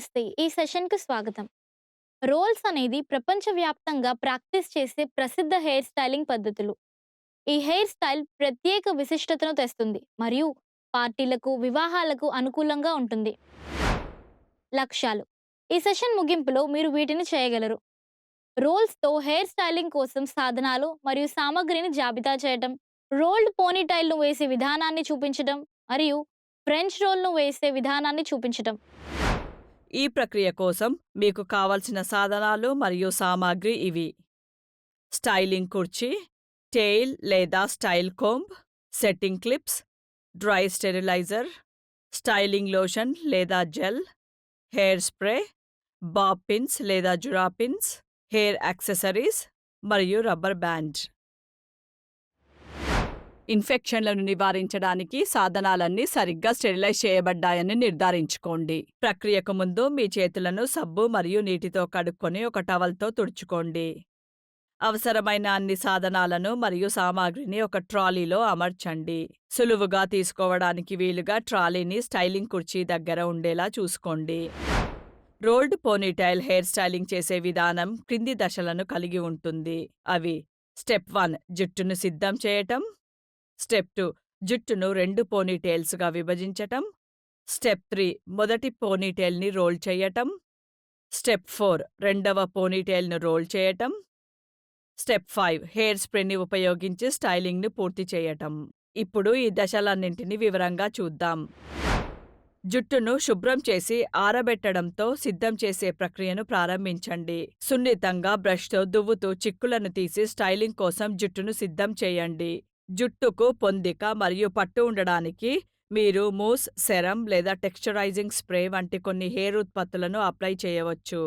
నమస్తే. ఈ సెషన్‌కి స్వాగతం. రోల్స్ అనేది ప్రపంచవ్యాప్తంగా ప్రాక్టీస్ చేసే ప్రసిద్ధ హెయిర్ స్టైలింగ్ పద్ధతులు. ఈ హెయిర్ స్టైల్ ప్రత్యేక విశిష్టతను తెస్తుంది మరియు పార్టీలకు, వివాహాలకు అనుకూలంగా ఉంటుంది. లక్ష్యాలు: ఈ సెషన్ ముగింపులో మీరు వీటిని చేయగలరు. రోల్స్‌తో హెయిర్ స్టైలింగ్ కోసం సాధనాలు మరియు సామగ్రిని జాబితా చేయటం, రోల్డ్ పోనీటైల్‌ను వేసే విధానాన్ని చూపించడం మరియు ఫ్రెంచ్ రోల్‌ను వేసే విధానాన్ని చూపించటం. ఈ ప్రక్రియ కోసం మీకు కావలసిన సాధనాలు మరియు సామాగ్రి ఇవి: స్టైలింగ్ కుర్చీ, టెయిల్ లేదా style comb, setting clips, dry steriliser, styling lotion లేదా gel, hair spray, bob pins లేదా జురా పిన్స్, హెయిర్ యాక్సెసరీస్ మరియు రబ్బర్ బ్యాండ్. ఇన్ఫెక్షన్లను నివారించడానికి సాధనాలన్నీ సరిగ్గా స్టెరిలైజ్ చేయబడ్డాయని నిర్ధారించుకోండి. ప్రక్రియకు ముందు మీ చేతులను సబ్బు మరియు నీటితో కడుక్కొని ఒక టవల్తో తుడుచుకోండి. అవసరమైన అన్ని సాధనాలను మరియు సామాగ్రిని ఒక ట్రాలీలో అమర్చండి. సులువుగా తీసుకోవడానికి వీలుగా ట్రాలీని స్టైలింగ్ కుర్చీ దగ్గర ఉండేలా చూసుకోండి. రోల్డ్ పోనీటైల్ హెయిర్ స్టైలింగ్ చేసే విధానం క్రింది దశలను కలిగి ఉంటుంది. అవి: స్టెప్ 1 జుట్టును సిద్ధం చేయటం. స్టెప్ 2 జుట్టును 2 పోనీటెయిల్స్‌గా విభజించటం. స్టెప్ 3 మొదటి పోనీటెయిల్‌ని రోల్ చేయటం. స్టెప్ 4 రెండవ పోనీటెయిల్‌ను రోల్ చేయటం. స్టెప్ 5 హెయిర్ స్ప్రేని ఉపయోగించి స్టైలింగ్‌ని పూర్తి చేయటం. ఇప్పుడు ఈ దశలన్నింటినీ వివరంగా చూద్దాం. జుట్టును శుభ్రం చేసి ఆరబెట్టడంతో సిద్ధం చేసే ప్రక్రియను ప్రారంభించండి. సున్నితంగా బ్రష్‌తో దువ్వుతూ చిక్కులను తీసి స్టైలింగ్ కోసం జుట్టును సిద్ధం చేయండి. జుట్టుకు పొందిక మరియు పట్టు ఉండడానికి మీరు మూస్, సెరమ్ లేదా టెక్స్చరైజింగ్ స్ప్రే వంటి కొన్ని హెయిర్ ఉత్పత్తులను అప్లై చేయవచ్చు.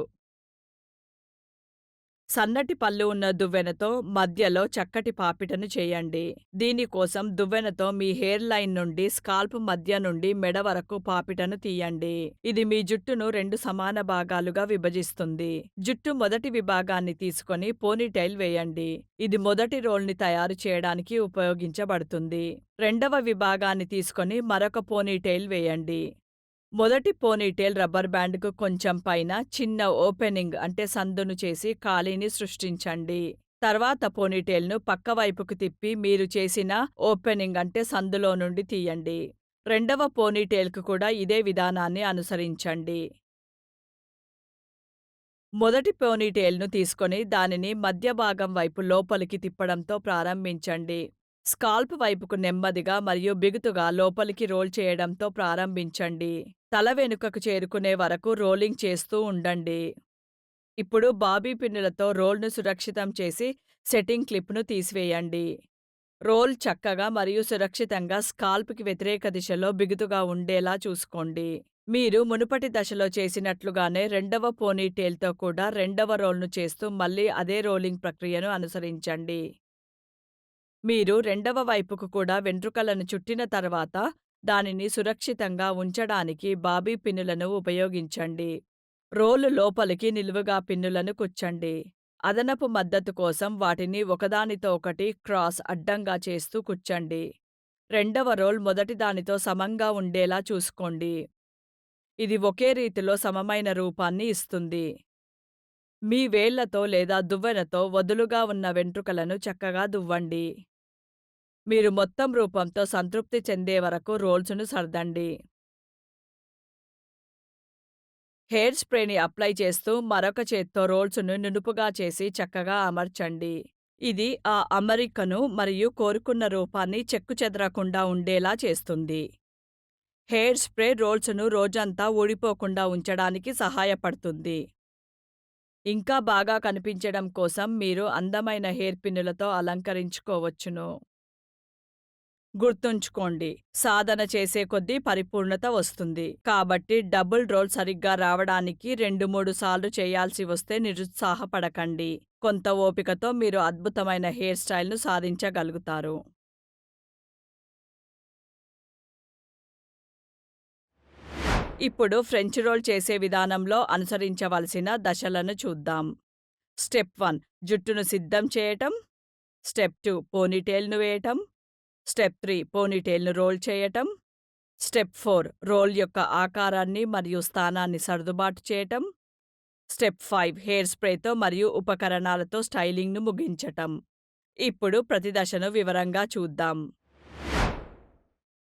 సన్నటి పళ్ళు ఉన్న దువ్వెనతో మధ్యలో చక్కటి పాపిటను చేయండి. దీనికోసం దువ్వెనతో మీ హెయిర్ లైన్ నుండి స్కాల్ప్ మధ్య నుండి మెడ వరకు పాపిటను తీయండి. ఇది మీ జుట్టును 2 సమాన భాగాలుగా విభజిస్తుంది. జుట్టు మొదటి విభాగాన్ని తీసుకొని పోనీటైల్ వేయండి. ఇది మొదటి రోల్ని తయారు చేయడానికి ఉపయోగించబడుతుంది. రెండవ విభాగాన్ని తీసుకొని మరొక పోనీటైల్ వేయండి. మొదటి పోనీటెయిల్ రబ్బర్ బ్యాండ్‌కు కొంచెం పైన చిన్న ఓపెనింగ్ అంటే సందును చేసి ఖాళీని సృష్టించండి. తర్వాత పోనీటెయిల్‌ను పక్క వైపుకు తిప్పి మీరు చేసిన ఓపెనింగ్ అంటే సందులో నుండి తీయండి. రెండవ పోనీటెయిల్‌కు కూడా ఇదే విధానాన్ని అనుసరించండి. మొదటి పోనీటెయిల్‌ను తీసుకొని దానిని మధ్య భాగం వైపు లోపలికి తిప్పడంతో ప్రారంభించండి. స్కాల్ప్ వైపుకు నెమ్మదిగా మరియు బిగుతుగా లోపలికి రోల్ చేయడంతో ప్రారంభించండి. తల వెనుకకు చేరుకునే వరకు రోలింగ్ చేస్తూ ఉండండి. ఇప్పుడు బాబీ పిన్నులతో రోల్‌ను సురక్షితం చేసి సెట్టింగ్ క్లిప్‌ను తీసివేయండి. రోల్ చక్కగా మరియు సురక్షితంగా స్కాల్ప్‌కి వ్యతిరేక దిశలో బిగుతుగా ఉండేలా చూసుకోండి. మీరు మునుపటి దశలో చేసినట్లుగానే రెండవ పోనీటెయిల్‌తో కూడా రెండవ రోల్‌ను చేస్తూ మళ్ళీ అదే రోలింగ్ ప్రక్రియను అనుసరించండి. మీరు రెండవ వైపుకు కూడా వెంట్రుకలను చుట్టిన తర్వాత దానిని సురక్షితంగా ఉంచడానికి బాబీ పిన్నులను ఉపయోగించండి. రోలు లోపలికి నిలువుగా పిన్నులను కుచ్చండి. అదనపు మద్దతు కోసం వాటిని ఒకదానితో ఒకటి క్రాస్ అడ్డంగా చేస్తూ కుచ్చండి. రెండవ రోల్ మొదటి దానితో సమంగా ఉండేలా చూసుకోండి. ఇది ఒకే రీతిలో సమమైన రూపాన్ని ఇస్తుంది. మీ వేళ్లతో లేదా దువ్వెనతో వదులుగా ఉన్న వెంట్రుకలను చక్కగా దువ్వండి. మీరు మొత్తం రూపంతో సంతృప్తి చెందే వరకు రోల్స్‌ను సర్దండి. హెయిర్ స్ప్రేని అప్లై చేస్తూ మరొక చేత్తో రోల్స్‌ను నునుపుగా చేసి చక్కగా అమర్చండి. ఇది ఆ అమరికను మరియు కోరుకున్న రూపాన్ని చెక్కుచెదరకుండా ఉండేలా చేస్తుంది. హెయిర్ స్ప్రే రోల్స్‌ను రోజంతా ఊడిపోకుండా ఉంచడానికి సహాయపడుతుంది. ఇంకా బాగా కనిపించడం కోసం మీరు అందమైన హెయిర్ పిన్నులతో అలంకరించుకోవచ్చును. గుర్తుంచుకోండి, సాధన చేసే కొద్దీ పరిపూర్ణత వస్తుంది. కాబట్టి డబుల్ రోల్ సరిగ్గా రావడానికి 2-3 సార్లు చేయాల్సి వస్తే నిరుత్సాహపడకండి. కొంత ఓపికతో మీరు అద్భుతమైన హెయిర్ స్టైల్‌ను సాధించగలుగుతారు. ఇప్పుడు ఫ్రెంచ్ రోల్ చేసే విధానంలో అనుసరించవలసిన దశలను చూద్దాం. స్టెప్ 1 జుట్టును సిద్ధం చేయటం. స్టెప్ 2 పోనీటెయిల్‌ను వేయటం. స్టెప్ 3 పోనీటెయిల్‌ను రోల్ చేయటం. స్టెప్ 4 రోల్ యొక్క ఆకారాన్ని మరియు స్థానాన్ని సర్దుబాటు చేయటం. స్టెప్ 5 హెయిర్ స్ప్రేతో మరియు ఉపకరణాలతో స్టైలింగ్‌ను ముగించటం. ఇప్పుడు ప్రతి దశను వివరంగా చూద్దాం.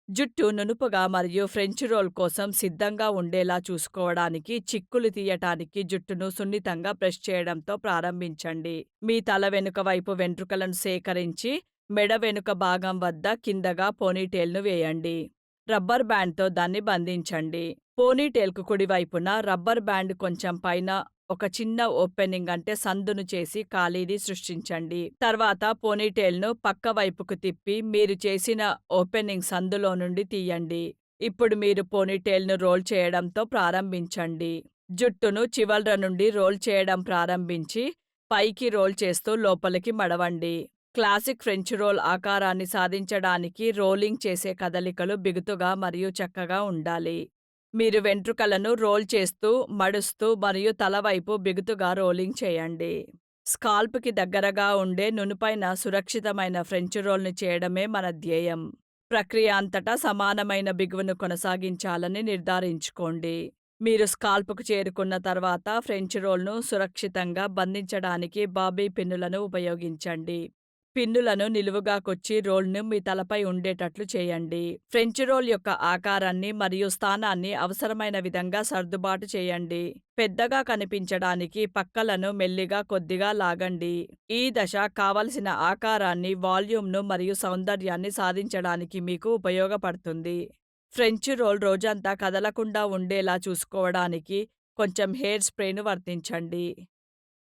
జుట్టు నునుపుగా మరియు ఫ్రెంచ్ రోల్ కోసం సిద్ధంగా ఉండేలా చూసుకోవడానికి చిక్కులు తీయటానికి జుట్టును సున్నితంగా బ్రష్ చేయడంతో ప్రారంభించండి. మీ తల వెనుక వైపు వెంట్రుకలను సేకరించి మెడ వెనుక భాగం వద్ద కిందగా పోనీటేల్‌ను వేయండి. రబ్బర్ బ్యాండ్‌తో దాన్ని బంధించండి. పోనీటేల్‌కు కుడివైపున రబ్బర్ బ్యాండ్ కొంచెం పైన ఒక చిన్న ఓపెనింగ్ అంటే సందును చేసి ఖాళీని సృష్టించండి. తర్వాత పోనీటేల్‌ను పక్క వైపుకు తిప్పి మీరు చేసిన ఓపెనింగ్ సందులో నుండి తీయండి. ఇప్పుడు మీరు పోనీటేల్‌ను రోల్ చేయడంతో ప్రారంభించండి. జుట్టును చివర్ల నుండి రోల్ చేయడం ప్రారంభించి పైకి రోల్ చేస్తూ లోపలికి మడవండి. క్లాసిక్ ఫ్రెంచ్ రోల్ ఆకారాన్ని సాధించడానికి రోలింగ్ చేసే కదలికలు బిగుతుగా మరియు చక్కగా ఉండాలి. మీరు వెంట్రుకలను రోల్ చేస్తూ, మడుస్తూ మరియు తల వైపు బిగుతుగా రోలింగ్ చేయండి. స్కాల్ప్‌కి దగ్గరగా ఉండే నునుపైన సురక్షితమైన ఫ్రెంచ్ రోల్‌ని చేయడమే మన ధ్యేయం. ప్రక్రియ అంతటా సమానమైన బిగువును కొనసాగించాలని నిర్ధారించుకోండి. మీరు స్కాల్ప్‌కు చేరుకున్న తర్వాత ఫ్రెంచ్ రోల్‌ను సురక్షితంగా బంధించడానికి బాబీ పిన్నులను ఉపయోగించండి. పిన్నులను నిలువుగా కొచ్చి రోల్‌ను మీ తలపై ఉండేటట్లు చేయండి. ఫ్రెంచ్ రోల్ యొక్క ఆకారాన్ని మరియు స్థానాన్ని అవసరమైన విధంగా సర్దుబాటు చేయండి. పెద్దగా కనిపించడానికి పక్కలను మెల్లిగా కొద్దిగా లాగండి. ఈ దశ కావలసిన ఆకారాన్ని, వాల్యూమ్‌ను మరియు సౌందర్యాన్ని సాధించడానికి మీకు ఉపయోగపడుతుంది. ఫ్రెంచ్ రోల్ రోజంతా కదలకుండా ఉండేలా చూసుకోవడానికి కొంచెం హెయిర్ స్ప్రేను వర్తించండి.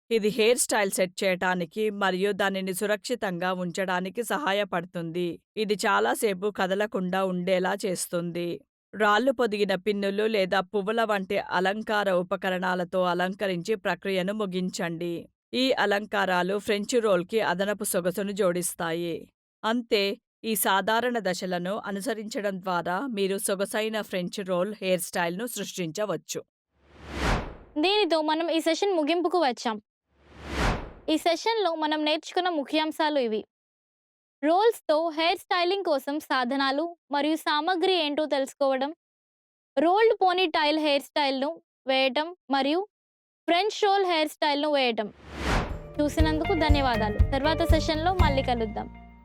ఇది హెయిర్ స్టైల్ సెట్ చేయటానికి మరియు దానిని సురక్షితంగా ఉంచడానికి సహాయపడుతుంది. ఇది చాలా సేపు కదలకుండా ఉండేలా చేస్తుంది. రాళ్లు పొదిగిన పిన్నులు లేదా పువ్వుల వంటి అలంకార ఉపకరణాలతో అలంకరించి ప్రక్రియను ముగించండి. ఈ అలంకారాలు ఫ్రెంచ్ రోల్‌కి అదనపు సొగసును జోడిస్తాయి. అంతే, ఈ సాధారణ దశలను అనుసరించడం ద్వారా మీరు సొగసైన ఫ్రెంచ్ రోల్ హెయిర్ స్టైల్‌ను సృష్టించవచ్చు. దీనితో మనం ఈ సెషన్ ముగింపుకు వచ్చాం. ఈ సెషన్‌లో మనం నేర్చుకున్న ముఖ్యాంశాలు ఇవి. రోల్స్‌తో హెయిర్ స్టైలింగ్ కోసం సాధనాలు మరియు సామగ్రి ఏంటో తెలుసుకోవడం, రోల్డ్ పోనీ టైల్ హెయిర్ స్టైల్‌ను వేయటం మరియు ఫ్రెంచ్ రోల్ హెయిర్ స్టైల్‌ను వేయటం. చూసినందుకు ధన్యవాదాలు. తర్వాత సెషన్‌లో మళ్ళీ కలుద్దాం.